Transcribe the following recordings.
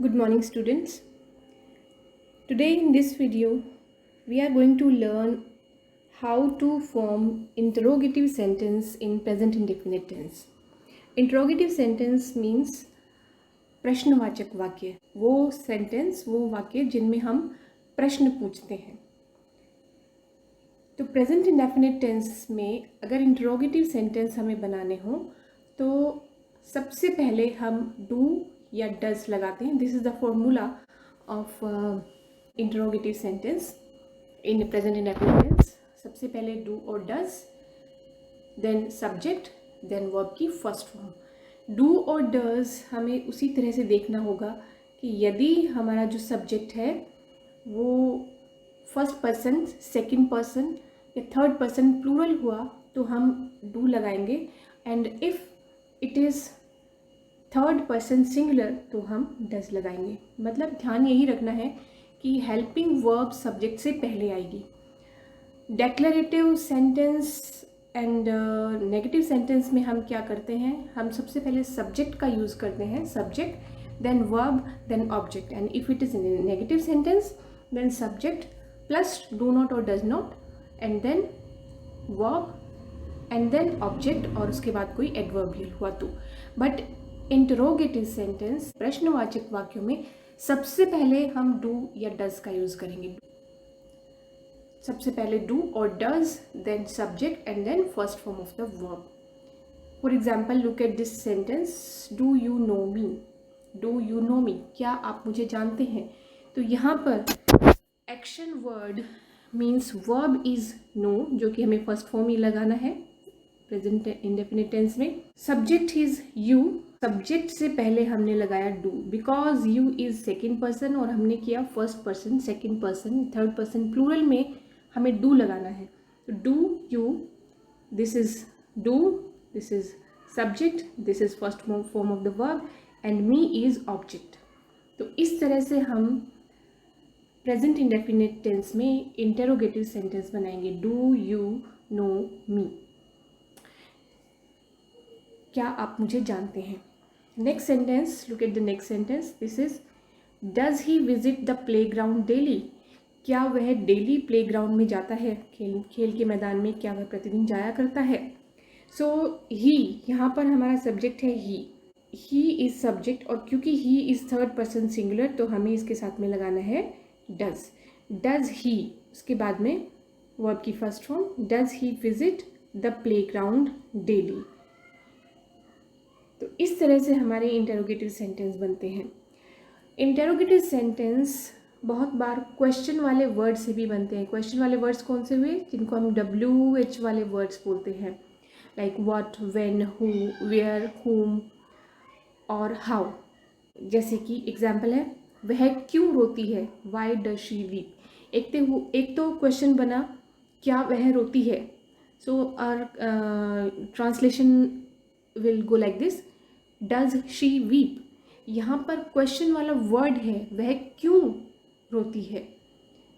Good morning, students. Today in this video, we are going to learn how to form interrogative sentence in present indefinite tense. Interrogative sentence means प्रश्नवाचक वाक्य, वो sentence, वो वाक्य जिनमें हम प्रश्न पूछते हैं। तो प्रेजेंट इंडेफिनिट टेंस में अगर इंटरोगेटिव सेंटेंस हमें बनाने हो तो सबसे पहले हम डू या डज लगाते हैं। This is the formula of interrogative sentence in present indefinite tense. सबसे पहले डू और does, then subject, then verb की फर्स्ट फॉर्म। डू और डज हमें उसी तरह से देखना होगा कि यदि हमारा जो सब्जेक्ट है वो फर्स्ट पर्सन, सेकंड पर्सन या थर्ड पर्सन प्लूरल हुआ तो हम डू लगाएंगे, and if it is third person singular तो हम डज लगाएंगे। मतलब ध्यान यही रखना है कि हेल्पिंग वर्ब सब्जेक्ट से पहले आएगी। Declarative sentence and negative sentence में हम क्या करते हैं, हम सबसे पहले सब्जेक्ट का यूज़ करते हैं, subject then verb then object, and if it is in negative sentence then subject plus do not और does not and then verb and then object, और उसके बाद कोई एडवर्बियल हुआ तो। बट इंटरोगेटिव सेंटेंस प्रश्नवाचक वाक्यों में सबसे पहले हम डू या डज का यूज़ करेंगे। सबसे पहले डू और does, then subject and then first form of the verb. For example look at this sentence, do you know me. Do you know me, क्या आप मुझे जानते हैं? तो यहाँ पर action word means verb is know, जो कि हमें फर्स्ट फॉर्म ही लगाना है प्रेजेंट इंडेफिनिट टेंस में। सब्जेक्ट इज यू, सब्जेक्ट से पहले हमने लगाया do because you is second person और हमने किया first person, second person, third person plural में हमें डू लगाना है। तो do you, this is do, this is subject, this is first form of the verb and me is object. तो इस तरह से हम प्रेजेंट इंडेफिनिट टेंस में इंटेरोगेटिव सेंटेंस बनाएंगे। डू यू नो मी, क्या आप मुझे जानते हैं? Next sentence, look at the next sentence, this is does he visit the playground daily. क्या वह डेली प्ले ग्राउंड में जाता है? खेल के मैदान में क्या वह प्रतिदिन जाया करता है? सो ही, यहाँ पर हमारा सब्जेक्ट है ही इज सब्जेक्ट, और क्योंकि he is third person singular तो हमें इसके साथ में लगाना है डज। डज ही, उसके बाद में वर्ब की first form, does he visit the playground daily. तो इस तरह से हमारे इंटेरोगेटिव सेंटेंस बनते हैं। इंटेरोगेटिव सेंटेंस बहुत बार क्वेश्चन वाले वर्ड से भी बनते हैं। क्वेश्चन वाले वर्ड्स कौन से हुए? जिनको हम WH वाले वर्ड्स बोलते हैं, like what, when, who, where, whom और हाउ। जैसे कि एग्जाम्पल है, वह क्यों रोती है, वाई डज शी वीप। एक तो क्वेश्चन बना, क्या वह रोती है? So our translation will go like this, does she weep. यहाँ पर क्वेश्चन वाला वर्ड है, वह क्यों रोती है।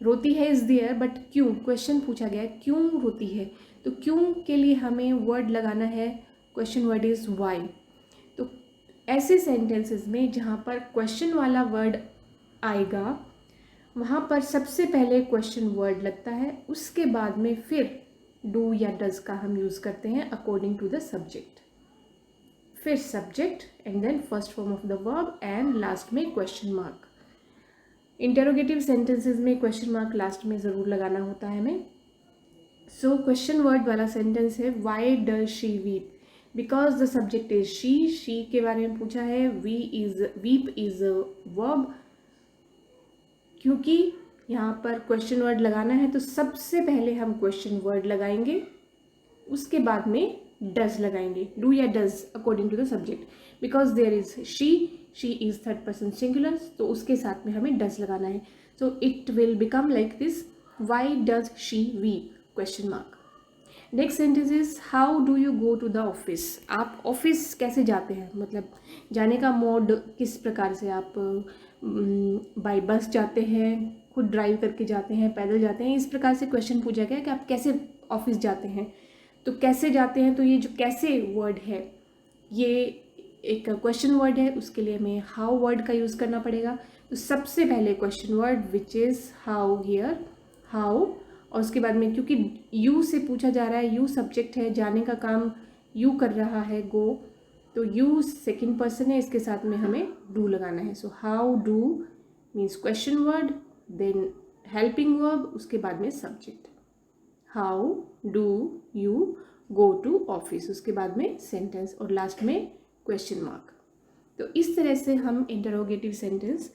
रोती है इज देयर, बट क्यों, क्वेश्चन पूछा गया है क्यों रोती है, तो क्यों के लिए हमें वर्ड लगाना है, क्वेश्चन वर्ड इज वाई। तो ऐसे सेंटेंसेस में जहाँ पर क्वेश्चन वाला वर्ड आएगा वहाँ पर सबसे पहले क्वेश्चन वर्ड लगता है, उसके बाद में फिर डू या डज का हम यूज़ करते हैं अकॉर्डिंग टू द सब्जेक्ट। फिर subject and then first form of the verb and last में क्वेश्चन मार्क। इंटेरोगेटिव सेंटेंसेस में क्वेश्चन मार्क लास्ट में ज़रूर लगाना होता है हमें। सो क्वेश्चन वर्ड वाला सेंटेंस है, why does she weep, because the subject is she के बारे में पूछा है, वीप इज वर्ब। क्योंकि यहाँ पर क्वेश्चन वर्ड लगाना है तो सबसे पहले हम क्वेश्चन वर्ड लगाएंगे, उसके बाद में डज लगाएंगे, डू या does according to the subject. Because there is she is third person singular, तो उसके साथ में हमें डज लगाना है। So it will become like this, why does she weep, question mark. Next sentence is how do you go to the office. आप office कैसे जाते हैं, मतलब जाने का मोड किस प्रकार से, आप बाय बस जाते हैं, खुद ड्राइव करके जाते हैं, पैदल जाते हैं, इस प्रकार से क्वेश्चन पूछा गया कि आप कैसे ऑफिस जाते हैं। तो कैसे जाते हैं, तो ये जो कैसे वर्ड है ये एक क्वेश्चन वर्ड है, उसके लिए हमें हाउ वर्ड का यूज़ करना पड़ेगा। तो सबसे पहले question word which is how here, how, और उसके बाद में क्योंकि यू से पूछा जा रहा है, यू सब्जेक्ट है, जाने का काम यू कर रहा है, गो, तो यू सेकंड पर्सन है, इसके साथ में हमें डू लगाना है। So how do means question word, then helping verb, उसके बाद में subject. How do you go to office, उसके बाद में सेंटेंस, और लास्ट में क्वेश्चन मार्क। तो इस तरह से हम interrogative sentence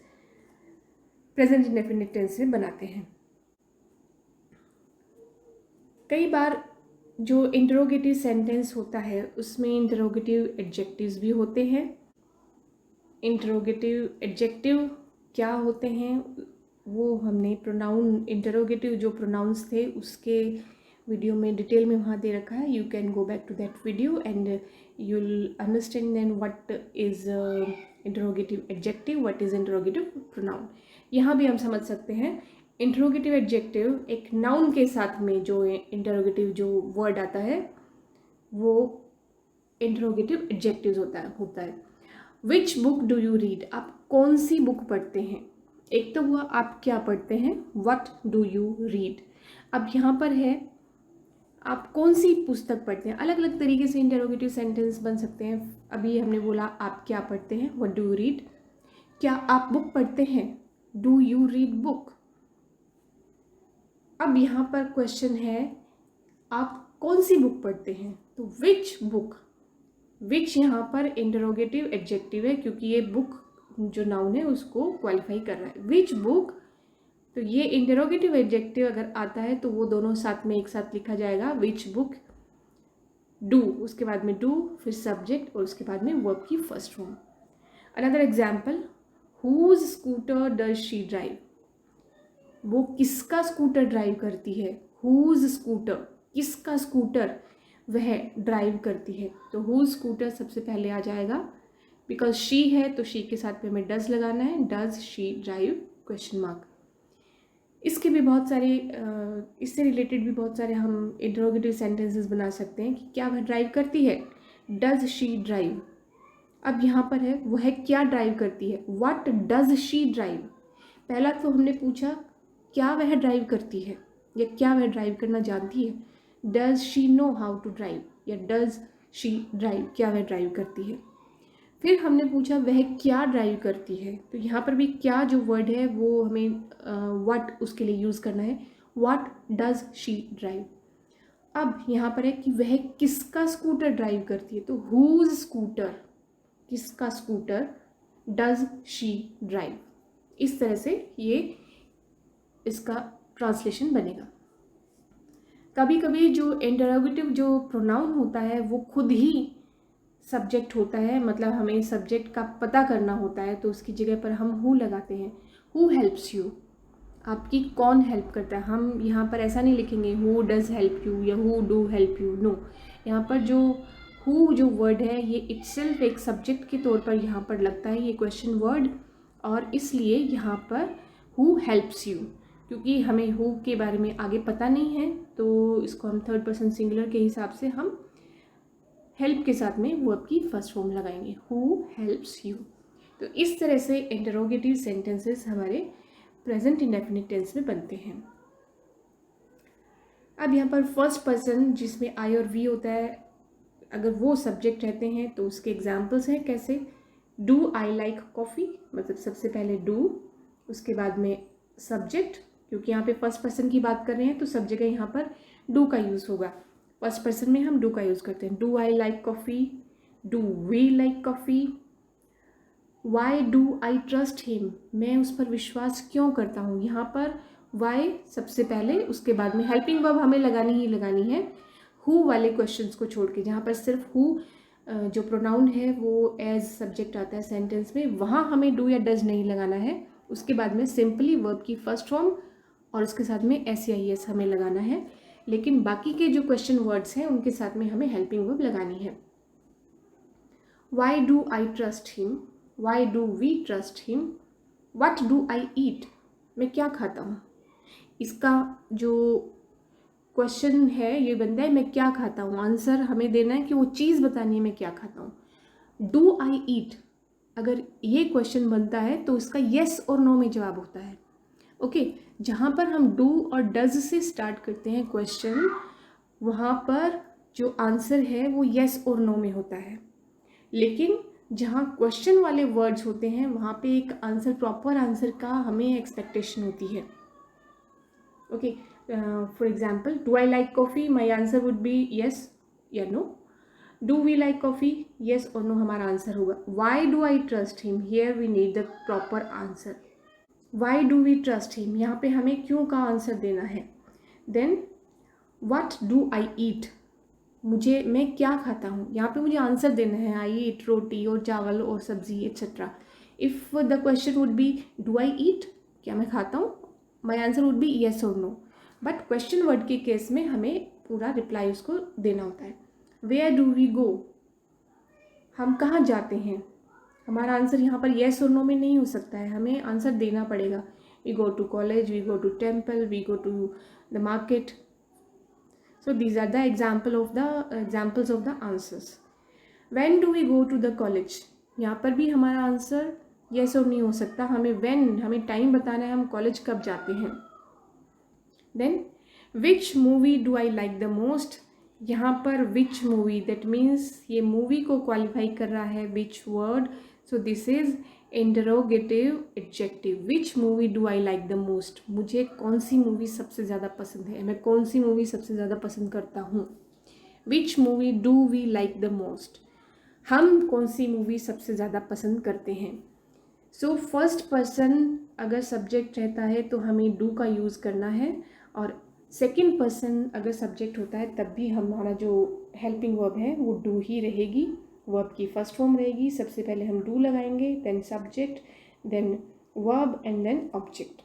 present indefinite tense में बनाते हैं। कई बार जो इंटरोगेटिव सेंटेंस होता है उसमें इंटरोगेटिव एडजेक्टिव्स भी होते हैं। इंटरोगेटिव एडजेक्टिव क्या होते हैं वो हमने प्रोनाउन, इंटरोगेटिव जो प्रोनाउंस थे उसके वीडियो में डिटेल में वहाँ दे रखा है। You can go back to that video and you will understand then what is interrogative adjective, what is interrogative pronoun. यहाँ भी हम समझ सकते हैं इंटरोगेटिव एडजेक्टिव एक नाउन के साथ में जो इंटरोगेटिव जो वर्ड आता है वो इंटरोगेटिव एडजेक्टिव होता है। Which book do you read, आप कौन सी बुक पढ़ते हैं। एक तो हुआ आप क्या पढ़ते हैं, व्हाट डू यू रीड। अब यहाँ पर है आप कौन सी पुस्तक पढ़ते हैं। अलग अलग तरीके से इंटरोगेटिव सेंटेंस बन सकते हैं। अभी हमने बोला आप क्या पढ़ते हैं, व्हाट डू यू रीड। क्या आप बुक पढ़ते हैं, डू यू रीड बुक। अब यहाँ पर क्वेश्चन है आप कौन सी बुक पढ़ते हैं, तो विच बुक। विच यहाँ पर इंटरोगेटिव एडजेक्टिव है क्योंकि ये बुक जो नाउन है उसको क्वालिफाई कर रहा है। विच बुक, तो ये इंटरोगेटिव एडजेक्टिव अगर आता है तो वो दोनों साथ में एक साथ लिखा जाएगा, विच बुक, डू, उसके बाद में डू, फिर सब्जेक्ट, और उसके बाद में वर्ब की first form. Another example, whose scooter does she drive, वो किसका स्कूटर ड्राइव करती है। हुज स्कूटर, किसका स्कूटर वह ड्राइव करती है। तो हुज स्कूटर सबसे पहले आ जाएगा, बिकॉज शी है तो शी के साथ पे हमें डज लगाना है, does she drive question mark. इसके भी बहुत सारे इससे रिलेटेड भी बहुत सारे हम इंटरोगेटिव सेंटेंसेस बना सकते हैं कि क्या वह ड्राइव करती है, डज शी ड्राइव। अब यहाँ पर है वह क्या ड्राइव करती है, व्हाट डज शी ड्राइव। पहला तो हमने पूछा क्या वह ड्राइव करती है या क्या वह ड्राइव करना जानती है, does she know how to drive, या डज शी ड्राइव, क्या वह ड्राइव करती है। फिर हमने पूछा वह क्या ड्राइव करती है, तो यहाँ पर भी क्या जो वर्ड है वो हमें व्हाट उसके लिए यूज़ करना है, व्हाट डज शी ड्राइव। अब यहाँ पर है कि वह किसका स्कूटर ड्राइव करती है, तो हुज स्कूटर, किसका स्कूटर डज शी ड्राइव। इस तरह से ये इसका ट्रांसलेशन बनेगा। कभी कभी जो इंटरोगेटिव जो प्रोनाउन होता है वो खुद ही सब्जेक्ट होता है, मतलब हमें सब्जेक्ट का पता करना होता है, तो उसकी जगह पर हम हु लगाते हैं। हु हेल्प्स यू, आपकी कौन हेल्प करता है। हम यहाँ पर ऐसा नहीं लिखेंगे हु डज हेल्प यू या who do help you, no. यहाँ पर जो हु जो वर्ड है ये इटसेल्फ एक सब्जेक्ट के तौर पर यहाँ पर लगता है, ये क्वेश्चन वर्ड, और इसलिए यहाँ पर हु हेल्प्स यू, क्योंकि हमें हु के बारे में आगे पता नहीं है तो इसको हम थर्ड पर्सन सिंगुलर के हिसाब से हम हेल्प के साथ में वर्ब की फर्स्ट फॉर्म लगाएंगे, हु हेल्प्स यू। तो इस तरह से इंटरोगेटिव सेंटेंसेस हमारे प्रेजेंट इंडेफिनिट टेंस में बनते हैं। अब यहाँ पर फर्स्ट पर्सन जिसमें आई और वी होता है, अगर वो सब्जेक्ट रहते हैं तो उसके एग्जाम्पल्स हैं कैसे, डू आई लाइक कॉफ़ी, मतलब सबसे पहले डू, उसके बाद में सब्जेक्ट, क्योंकि यहाँ पे फर्स्ट पर्सन की बात कर रहे हैं तो सब जगह यहाँ पर डू का यूज़ होगा। फर्स्ट पर्सन में हम डू का यूज़ करते हैं, do I like coffee, do we like coffee, why do I trust him, मैं उस पर विश्वास क्यों करता हूँ। यहाँ पर वाई सबसे पहले, उसके बाद में हेल्पिंग वर्ब हमें लगानी ही लगानी है हु वाले क्वेश्चंस को छोड़ के। जहाँ पर सिर्फ हु जो प्रोनाउन है वो एज सब्जेक्ट आता है सेंटेंस में, वहाँ हमें डू या डज नहीं लगाना है। उसके बाद में सिंपली वर्ब की फर्स्ट फॉर्म और उसके साथ में SEIS हमें लगाना है, लेकिन बाकी के जो क्वेश्चन वर्ड्स हैं उनके साथ में हमें हेल्पिंग वर्ब लगानी है। Why do I trust him, why do we trust him, what do I eat, मैं क्या खाता हूँ। इसका जो क्वेश्चन है ये बनता है मैं क्या खाता हूँ, आंसर हमें देना है कि वो चीज़ बतानी है मैं क्या खाता हूँ। डू आई ईट, अगर ये क्वेश्चन बनता है तो इसका येस और नो में जवाब होता है। ओके, जहाँ पर हम डू और डज से स्टार्ट करते हैं क्वेश्चन, वहाँ पर जो आंसर है वो येस और नो में होता है। लेकिन जहाँ क्वेश्चन वाले वर्ड्स होते हैं वहाँ पे एक आंसर, प्रॉपर आंसर का हमें एक्सपेक्टेशन होती है। Okay, for example, do I like coffee, my answer would be yes या no. Do we like coffee, yes और नो हमारा आंसर होगा। Why do I trust him, here we need the proper answer. Why do we trust him, यहाँ पे हमें क्यों का answer देना है। Then what do I eat, मैं क्या खाता हूँ, यहाँ पे मुझे आंसर देना है। आई ईट रोटी और चावल और सब्जी etcetera. If the question would be do I eat, क्या मैं खाता हूँ, my answer would be yes और नो। बट क्वेश्चन वर्ड के केस में हमें पूरा रिप्लाई उसको देना होता है। वेयर डू वी गो, हम कहाँ जाते हैं, हमारा आंसर यहाँ पर येस और नो में नहीं हो सकता है, हमें आंसर देना पड़ेगा। We go to college, we go to temple, we go to the market. So these are the examples of the answers. When do we go to the college, यहाँ पर भी हमारा आंसर yes और नहीं हो सकता, हमें टाइम बताना है, हम कॉलेज कब जाते हैं। Then which movie do I like the most, यहाँ पर which movie, that means ये मूवी को क्वालिफाई कर रहा है which word, so this is interrogative adjective. Which movie do I like the most, मुझे कौन सी मूवी सबसे ज़्यादा पसंद है, मैं कौन सी मूवी सबसे ज़्यादा पसंद करता हूँ। Which movie do we like the most, हम कौन सी मूवी सबसे ज़्यादा पसंद करते हैं। सो फर्स्ट पर्सन अगर सब्जेक्ट रहता है तो हमें डू का यूज़ करना है, और सेकेंड पर्सन अगर सब्जेक्ट होता है तब भी हमारा जो हेल्पिंग वर्ब है वो डू ही रहेगी। वर्ब की फर्स्ट फॉर्म रहेगी, सबसे पहले हम डू लगाएंगे, then subject, then verb and then object.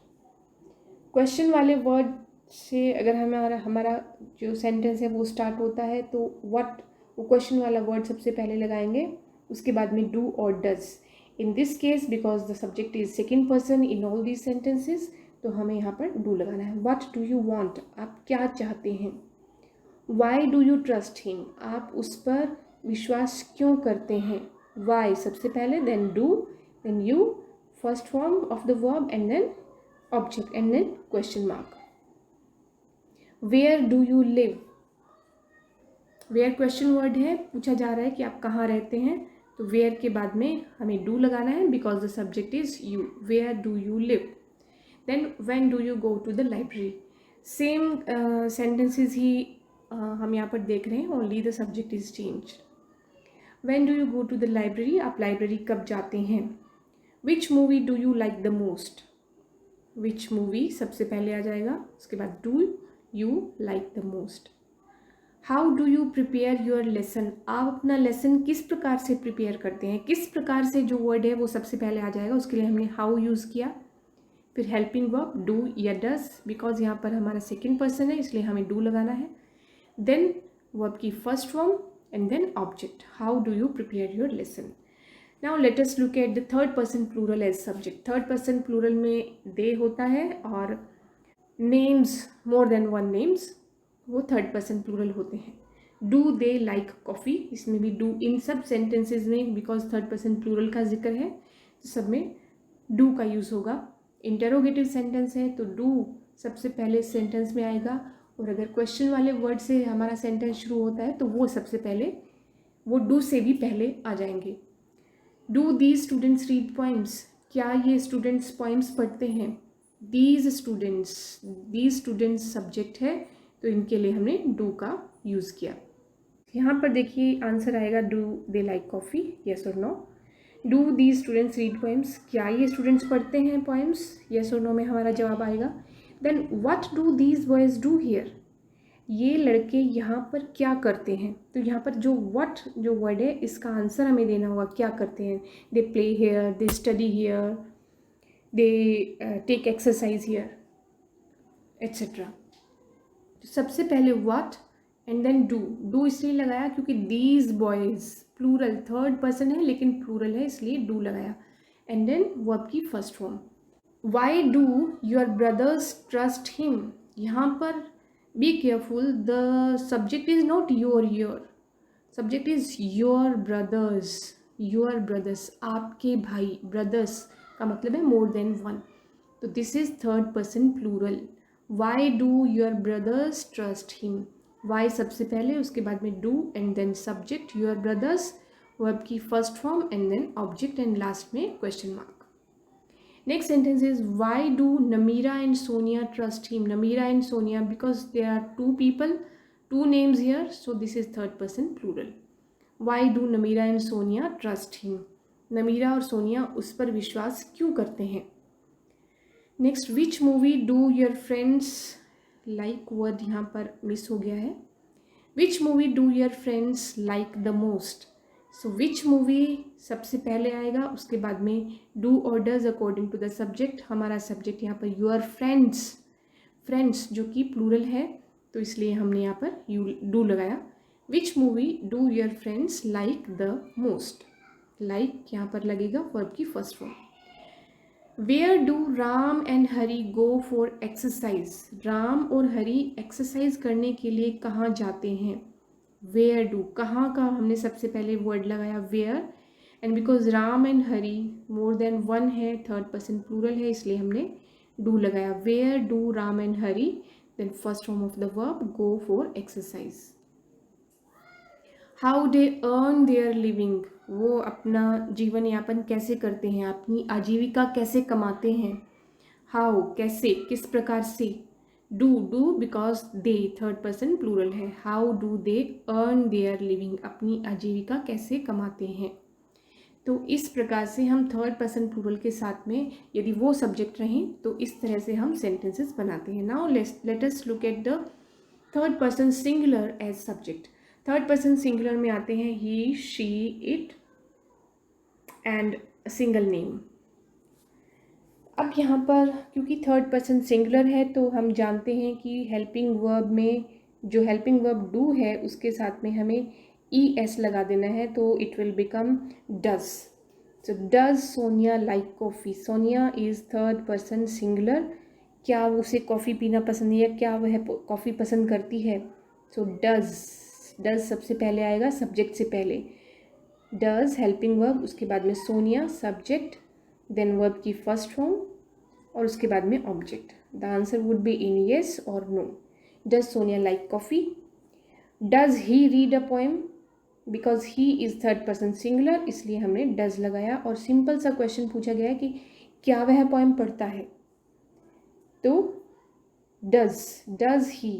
Question वाले वर्ड से अगर हमारा जो सेंटेंस है वो स्टार्ट होता है तो व्हाट, वो क्वेश्चन वाला वर्ड सबसे पहले लगाएंगे, उसके बाद में डू और does. In this case because the subject is second person in all these sentences, तो हमें यहाँ पर डू लगाना है। व्हाट डू यू वांट, आप क्या चाहते हैं। Why do you trust him, आप उस पर विश्वास क्यों करते हैं। वाई सबसे पहले, then do, then you, first form of the verb and then object and then question mark. Where do you live, where question word है, पूछा जा रहा है कि आप कहाँ रहते हैं, तो वेयर के बाद में हमें डू लगाना है because the subject is you. Where do you live. Then when do you go to the library, same sentences ही हम यहाँ पर देख रहे हैं, only the subject is change. When do you go to the library, आप library कब जाते हैं। Which movie do you like the most, which movie सबसे पहले आ जाएगा, उसके बाद do you like the most. How do you prepare your lesson, आप अपना लेसन किस प्रकार से प्रिपेयर करते हैं, किस प्रकार से जो वर्ड है वो सबसे पहले आ जाएगा, उसके लिए हमने हाउ यूज़ किया। फिर हेल्पिंग वर्ब डू या डज, बिकॉज यहाँ पर हमारा सेकेंड पर्सन है इसलिए हमें डू लगाना है। देन वर्ब की first form and then object. How do you prepare your lesson. Now let us look at the third person plural as subject. Third person plural में दे होता है और names, more than one names, वो third person plural होते हैं। Do they like coffee, इसमें भी do, इन सब सेंटेंसेज में बिकॉज थर्ड पर्सन प्लूरल का जिक्र है तो सब में डू का यूज़ होगा। इंटरोगेटिव सेंटेंस है तो डू सबसे पहले सेंटेंस में आएगा, और अगर क्वेश्चन वाले वर्ड से हमारा सेंटेंस शुरू होता है तो वो सबसे पहले, वो डू से भी पहले आ जाएंगे। Do these students read poems, क्या ये स्टूडेंट्स पोइम्स पढ़ते हैं। दीज स्टूडेंट्स सब्जेक्ट है तो इनके लिए हमने डू का यूज़ किया। यहाँ पर देखिए आंसर आएगा do they like coffee, yes और no. Do these students read poems, क्या ये स्टूडेंट्स पढ़ते हैं पोइम्स, येस और नो में हमारा जवाब आएगा। Then what do these boys do here, ये लड़के यहाँ पर क्या करते हैं, तो यहाँ पर जो व्हाट जो वर्ड है इसका आंसर हमें देना होगा, क्या करते हैं। They play here, they study here, they take exercise here etcetera. सबसे पहले what and then do. Do इसलिए लगाया क्योंकि these boys plural, third person है लेकिन प्लूरल है इसलिए डू लगाया, एंड देन वर्ब की first form. Why do your brothers trust him, यहाँ पर be careful, the subject is not your, subject is your brothers, your brothers, आपके भाई, ब्रदर्स का मतलब है मोर देन वन, तो this is third person plural. Why do your brothers trust him, why सबसे पहले, उसके बाद में do and then subject, your brothers verb की first form and then object and last में question mark. Next sentence is, why do Namira and Sonia trust him? Namira and Sonia, because there are two people, two names here, so this is third person plural. Why do Namira and Sonia trust him? Namira और सोनिया उस पर विश्वास क्यों करते हैं? Next, which movie do your friends like? word यहाँ पर miss हो गया है. Which movie do your friends like the most? So which movie सबसे पहले आएगा, उसके बाद में डू और does according to the subject. हमारा सब्जेक्ट यहाँ पर योर फ्रेंड्स, फ्रेंड्स जो कि प्लूरल है, तो इसलिए हमने यहाँ पर यू डू लगाया. Which movie do your friends like the most, like यहाँ पर लगेगा वर्ब की first form. Where do Ram and Hari go for exercise, Ram और हरी एक्सरसाइज करने के लिए कहाँ जाते हैं? वेयर डू, कहाँ का हमने सबसे पहले वर्ड लगाया where, and because Ram and Hari more than one है, थर्ड पर्सन प्लूरल है, इसलिए हमने डू लगाया. Where do Ram and Hari, then first form of the verb go for exercise. How they earn their living, वो अपना जीवन यापन कैसे करते हैं, अपनी आजीविका कैसे कमाते हैं. हाउ, कैसे, किस प्रकार से. Do, do because they third person plural है. How do they earn their living, अपनी आजीविका कैसे कमाते हैं. तो इस प्रकार से हम थर्ड पर्सन प्लूरल के साथ में यदि वो सब्जेक्ट रहें तो इस तरह से हम सेंटेंसेस बनाते हैं. Now let us look at the third person singular as subject. Third person singular में आते हैं he, she, it and single name. अब यहाँ पर क्योंकि थर्ड पर्सन सिंगुलर है तो हम जानते हैं कि हेल्पिंग वर्ब में जो हेल्पिंग वर्ब डू है उसके साथ में हमें ई एस लगा देना है, तो it will become does. So does Sonia like coffee, Sonia is third person singular. क्या उसे कॉफ़ी पीना पसंद है या क्या वह कॉफ़ी पसंद करती है. सो डज, डज सबसे पहले आएगा सब्जेक्ट से पहले. डज हेल्पिंग वर्ब, उसके बाद में सोनिया सब्जेक्ट, देन वर्ब की फर्स्ट फॉर्म और उसके बाद में object. The answer would be in yes और no. Does Sonia like coffee. Does he read a poem, because he is third person singular, इसलिए हमने डज लगाया. और सिंपल सा क्वेश्चन पूछा गया है कि क्या वह पोएम पढ़ता है, तो डज ही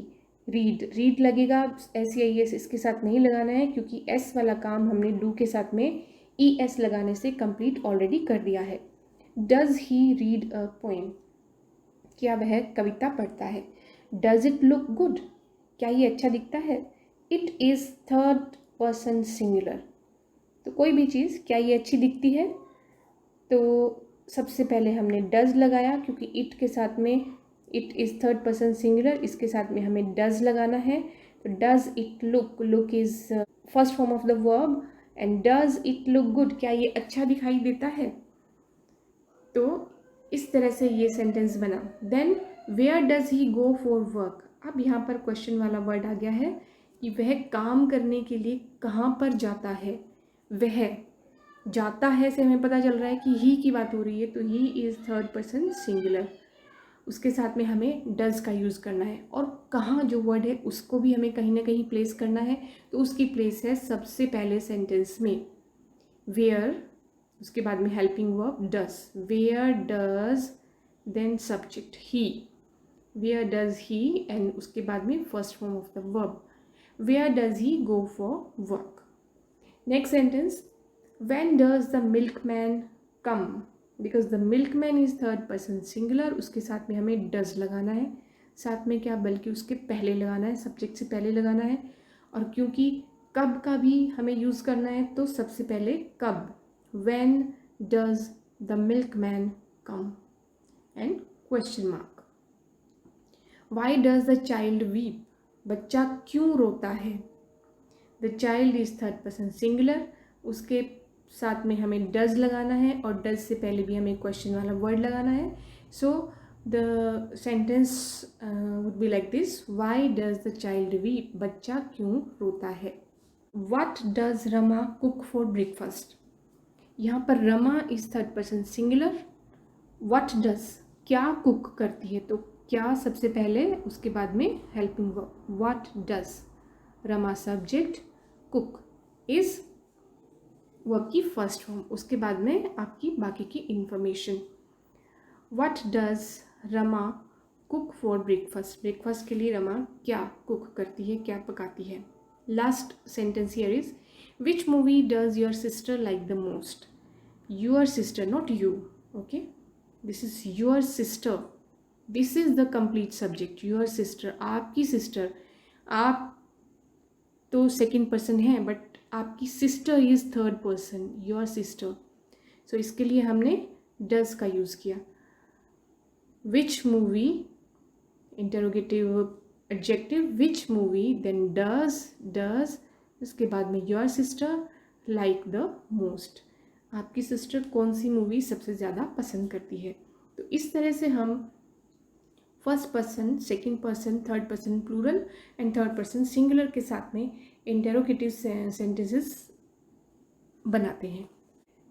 रीड, रीड लगेगा. एस या एस इसके साथ नहीं लगाना है क्योंकि एस वाला काम हमने डू के साथ में ई एस लगाने से कंप्लीट ऑलरेडी कर दिया है. Does he read a poem, क्या वह कविता पढ़ता है. डज इट लुक गुड, क्या ये अच्छा दिखता है. It is third person singular, तो कोई भी चीज़ क्या ये अच्छी दिखती है, तो सबसे पहले हमने डज लगाया क्योंकि इट के साथ में it is third person singular, इसके साथ में हमें डज लगाना है. तो does it look, look is first form of the verb, and does it look good, क्या ये अच्छा दिखाई देता है. तो इस तरह से ये सेंटेंस बना. Then where does he go for work, अब यहाँ पर क्वेश्चन वाला वर्ड आ गया है कि वह काम करने के लिए कहाँ पर जाता है. वह जाता है से हमें पता चल रहा है कि ही की बात हो रही है, तो ही इज़ थर्ड पर्सन सिंगुलर, उसके साथ में हमें डज का यूज़ करना है. और कहाँ जो वर्ड है उसको भी हमें कहीं ना कहीं प्लेस करना है, तो उसकी प्लेस है सबसे पहले सेंटेंस में वेयर, उसके बाद में helping verb does. Where does, then subject he, where does he, and उसके बाद में first form of the verb. Where does he go for work. Next sentence, when does the milkman come, because the milkman is third person singular, उसके साथ में हमें does लगाना है. साथ में क्या, बल्कि उसके पहले लगाना है, सब्जेक्ट से पहले लगाना है. और क्योंकि कब का भी हमें यूज़ करना है तो सबसे पहले कब. When does the milkman come? And question mark. Why does the child weep? बच्चा क्यों रोता है. The child is third person singular, उसके साथ में हमें does लगाना है और does से पहले भी हमें question वाला word लगाना है. So the sentence would be like this. Why does the child weep? बच्चा क्यों रोता है. What does Rama cook for breakfast? यहाँ पर Rama is third person singular. What does, क्या कुक करती है, तो क्या सबसे पहले, उसके बाद में helping verb. What does, Rama subject, cook is verb की फर्स्ट फॉर्म, उसके बाद में आपकी बाकी की information. What does Rama cook for breakfast, breakfast के लिए रमा क्या कुक करती है, क्या पकाती है. Last sentence here is which movie does your sister like the most. Your sister, not you, okay, this is your sister, this is the complete subject. Your sister, आपकी sister, आप तो सेकेंड पर्सन है but आपकी sister is third person, your sister. So इसके लिए हमने does का use किया. Which movie, interrogative adjective, which movie, then does, उसके बाद में your sister like the most, आपकी सिस्टर कौन सी मूवी सबसे ज़्यादा पसंद करती है. तो इस तरह से हम first person, second person, third person plural and third person singular के साथ में इंटरोगेटिव सेंटेंसेस बनाते हैं.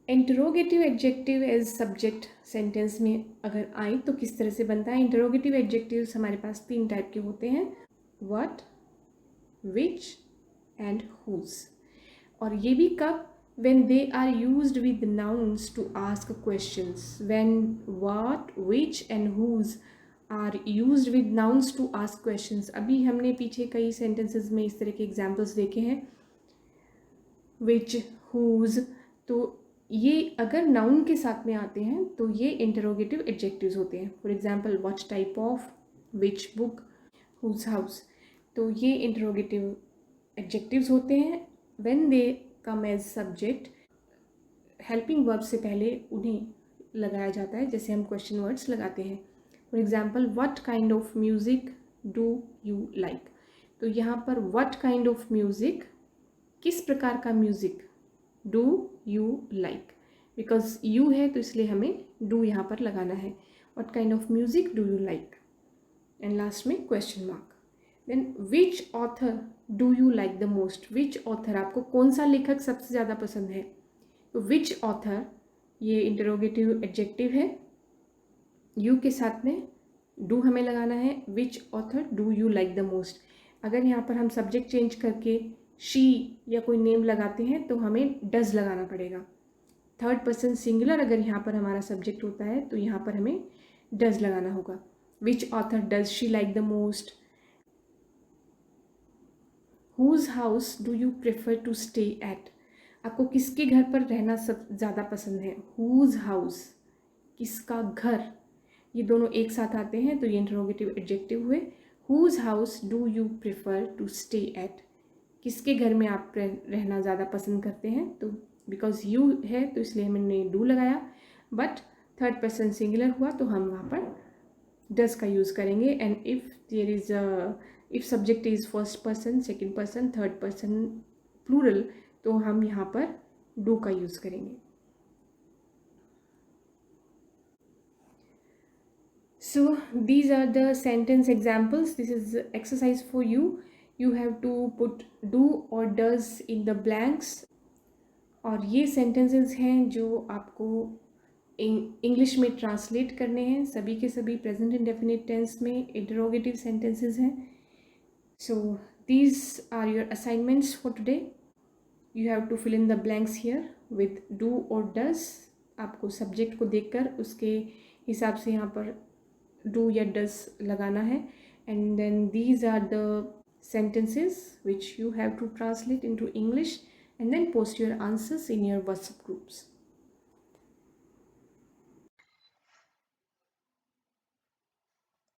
Interrogative adjective as subject sentence में अगर आए तो किस तरह से बनता है. इंटरोगेटिव एडजेक्टिव्स हमारे पास 3 टाइप के होते हैं, व्हाट, विच एंड हुज. और ये भी कब, when they are used with nouns to ask questions. When what, which and whose are used with nouns to ask questions. अभी हमने पीछे कई sentences में इस तरह के examples देखे हैं, which, whose. तो ये अगर noun के साथ में आते हैं तो ये interrogative adjectives होते हैं. For example, what type of, which book, whose house. तो ये interrogative adjectives होते हैं. When they come as subject, helping verb से पहले उन्हें लगाया जाता है, जैसे हम क्वेश्चन वर्ड्स लगाते हैं. For example, what kind of music do you like. तो यहाँ पर व्हाट काइंड ऑफ म्यूज़िक, किस प्रकार का music, do you like, because you है तो इसलिए हमें डू यहाँ पर लगाना है. What kind of music do you like, and last में question mark. Then which author do you like the most. Which author, आपको कौन सा लेखक सबसे ज़्यादा पसंद है. तो विच ऑथर ये इंटरोगेटिव एडजेक्टिव है, यू के साथ में डू हमें लगाना है. Which author do you like the most. अगर यहाँ पर हम सब्जेक्ट चेंज करके शी या कोई नेम लगाते हैं तो हमें डज लगाना पड़ेगा. थर्ड पर्सन सिंगुलर अगर यहाँ पर हमारा सब्जेक्ट होता है तो यहाँ पर हमें डज लगाना होगा. Which author does she like the most. Whose house do you prefer to stay at. आपको किसके घर पर रहना सब ज़्यादा पसंद है. हुज हाउस, किसका घर, ये दोनों एक साथ आते हैं तो ये इंटरोगेटिव एडजेक्टिव हुए. Whose house do you prefer to stay at, किसके घर में आप रहना ज़्यादा पसंद करते हैं. तो बिकॉज यू है तो इसलिए हमने डू लगाया, बट थर्ड पर्सन सिंगुलर हुआ तो हम वहाँ पर डज का यूज़ करेंगे. And if there is if subject is first person, second person, third person plural, तो हम यहाँ पर डू का यूज़ करेंगे. So these are the sentence examples. This is exercise for you. You have to put do or does in the blanks. और ये sentences हैं जो आपको इंग्लिश में ट्रांसलेट करने हैं. सभी के सभी प्रेजेंट इंडेफिनिट टेंस में इंटरोगेटिव सेंटेंसेस हैं. So these are your assignments for today. You have to fill in the blanks here with do or does. आपको सब्जेक्ट को देखकर उसके हिसाब से यहाँ पर do या does लगाना है. And then these are the sentences which you have to translate into English and then post your answers in your WhatsApp groups.